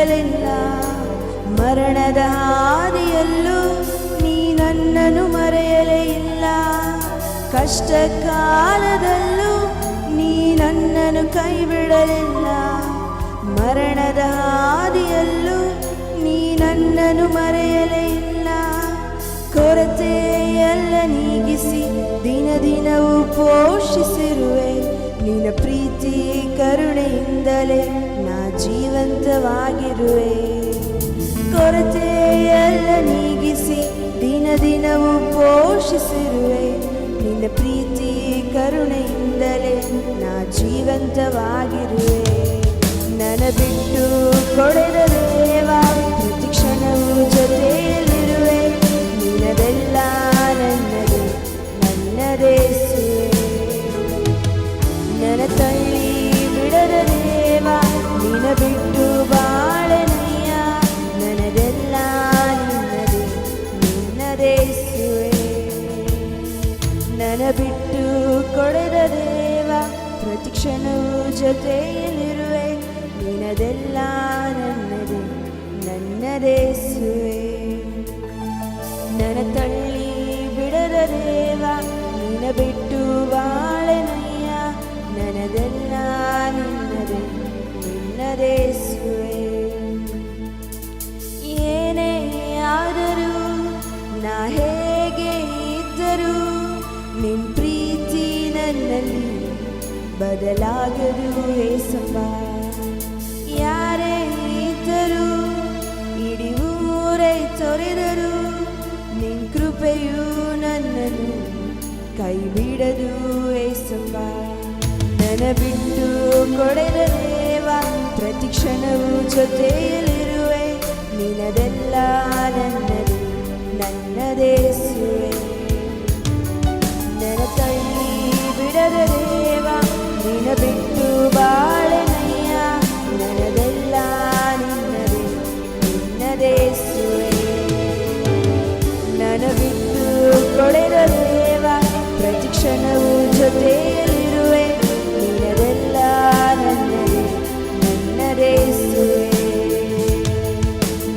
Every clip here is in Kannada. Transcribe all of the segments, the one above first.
ಬಿಡಲಿಲ್ಲ. ಮರಣದ ಹಾದಿಯಲ್ಲೂ ನೀ ನನ್ನನ್ನು ಮರೆಯಲೇ ಇಲ್ಲ. ಕಷ್ಟ ಕಾಲದಲ್ಲೂ ನೀ ನನ್ನನ್ನು ಕೈ ಬಿಡಲಿಲ್ಲ. ಮರಣದ ಹಾದಿಯಲ್ಲೂ ನೀ ನನ್ನನ್ನು ಮರೆಯಲೇ ಇಲ್ಲ. ಕೊರತೆಯೆಲ್ಲ ನೀಗಿಸಿ ದಿನ ದಿನವೂ ಪೋಷಿಸಿರುವೆ. ನಿನ್ನ ಪ್ರೀತಿ ಕರುಣೆಯಿಂದಲೇ ನಾ ಜೀವಂತವಾಗಿರುವೆ. ಕೊರತೆಯೆಲ್ಲ ನೀಗಿಸಿ ದಿನ ದಿನವೂ ಪೋಷಿಸಿರುವೆ. ನಿನ್ನ ಪ್ರೀತಿ ಕರುಣೆಯಿಂದಲೇ ನಾ ಜೀವಂತವಾಗಿರುವೆ. ನನ್ನ ಬಿಟ್ಟು ಕೊಡೆದ ದೇವ ಪ್ರತಿ ಕ್ಷಣವೂ ಜೊತೆಯಲ್ಲಿರುವೆ. ನಿನ್ನದೆಲ್ಲ ನನ್ನದೇ ನನ್ನದೇಸುವೆ. ನನ್ನ ತಳ್ಳಿ ಬಿಡದ ದೇವ ನಿನ್ನ ಬಿಟ್ಟು ಬಾಳನಯ್ಯ. ನನ್ನದೆಲ್ಲ ನಿನ್ನದೇ ನಿನ್ನದೇಸುವೆ. ನನ್ನ ಬಿಟ್ಟು ಕೊಡೆದ ದೇವ ಪ್ರತಿ ಕ್ಷಣವೂ ಜೊತೆಯಲ್ಲಿರುವೆ. ನಿನ್ನದೆಲ್ಲ ನನ್ನದೇ ನನ್ನದೇಸುವೆ. ನನ್ನ ತಳ್ಳಿ ಬಿಡದ ದೇವ ನಿನ್ನ ಬಿಟ್ಟು ಬಾಳನಯ್ಯ. ನನ್ನದೆಲ್ಲ ನಿನ್ನದೇ ನಿನ್ನದೇಸುವೆ. ಏನೇ ಆದರೂ ನಾ ಹೇಗೆ ಇದ್ದರೂ ನಿನ್ನ ಪ್ರೀತಿ ನನ್ನಲ್ಲಿ ಬದಲಾಗದು ಏಸಪ್ಪ. ಯಾರೇ ಇದ್ದರೂ ಇಡೀ ಊರೇ ತೊರೆದರು ನಿನ್ನ ಕೃಪೆಯು ನನ್ನನ್ನು ಕೈ ಬಿಡದು ಏಸಪ್ಪ. ನನ್ನ ಬಿಟ್ಟು ಕೊಡೆದ ದೇವ ಪ್ರತಿ ಕ್ಷಣವೂ ಜೊತೆಯಲ್ಲಿರುವೆ. ನಿನ್ನದೆಲ್ಲ ನನ್ನದೇ ನನ್ನದೇಸುವೆ. ನನ್ನ ತಳ್ಳಿ ಬಿಡದ ದೇವ ನಿನ್ನ ಬಿಟ್ಟು ಬಾಳನಯ್ಯ. ನನ್ನದೆಲ್ಲ ನಿನ್ನದೇ ನಿನ್ನದೇಸುವೆ. ನನ್ನ ಬಿಟ್ಟು ಕೊಡೆದ ದೇವ ಪ್ರತಿ ಕ್ಷಣವೂ ಜೊತೆಯಲ್ಲಿರುವೆ. ನಿನ್ನದೆಲ್ಲ ನನ್ನದೇ ನನ್ನದೇಸುವೆ.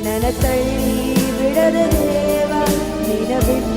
ನನ್ನ ತಳ್ಳಿ ಬಿಡದ ದೇವ ನಿನ್ನ ಬಿಟ್ಟು